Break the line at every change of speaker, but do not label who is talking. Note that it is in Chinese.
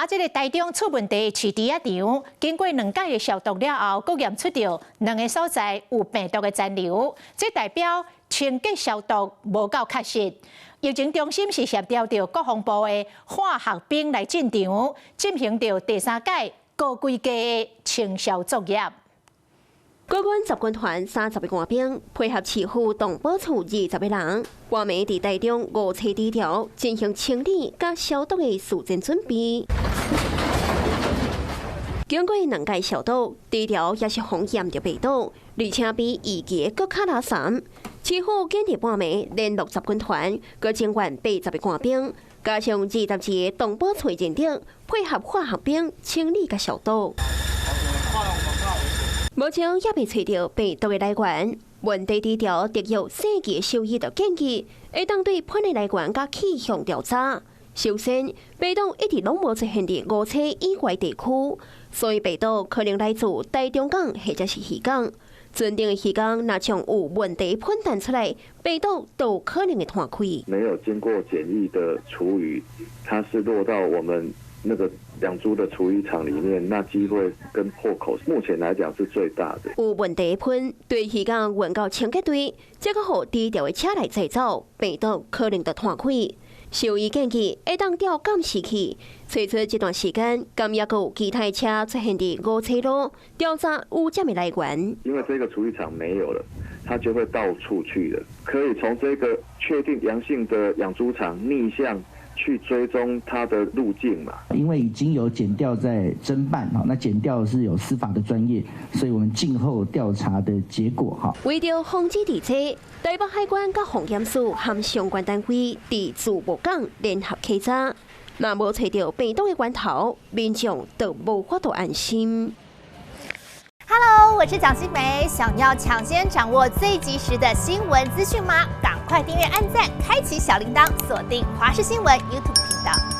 这个台中出问题的市猪仔场，经过2届的消毒了后，各验出到2个所在有病毒的残留，这代表清洁消毒无够确实。疫情中心是协调着国防部的化学兵来进场，进行着第3届高规格的清消作业。
国军集军团30个官兵配合市府动保处20个人，晚暝伫台中5车低调进行清理甲消毒的事前准备。经过2届消毒，低调也是风险着被盗，而且比以前更较拉惨。市府坚持半暝联络集军团，佮增援80个官兵，加上21个动保处认定，配合化学兵清理甲消毒。目前也未找到病毒的来源，问题低调特有细节收益的建议，会当对喷的来源甲气象调查。首先，病毒一直拢无出现伫5车以外地区，所以病毒可能来自台中港或者是渔港。准定的渔港若像有问题喷弹出来，病毒都有可能会弹开。
没有经过检疫的厨余，它是落到我们那个养猪的厨余场里面，那机会跟破口目前来讲是最大的。
有问题喷对鱼港运到清洁队，这个互低调的车来载走，病毒可能就弹开。兽医建议会当调监视器，找出这段时间，敢也有其他车出现伫5车路，调查污染的来源。
因为这个厨余场没有了，它就会到处去了。可以从这个确定阳性的养猪场逆向去追踪它的路径嘛？
因为已经有检调在侦办，那检调是有司法的专业，所以我们静候调查的结果哈。
为了防止地车，台北海关甲防检署和相关单位伫自务港联合稽查，若无找到病毒的源头，民众就无法度安心。
Hello， 我是蒋欣梅。想要抢先掌握最及时的新闻资讯吗？赶快订阅、按赞、开启小铃铛，锁定华视新闻 YouTube 频道。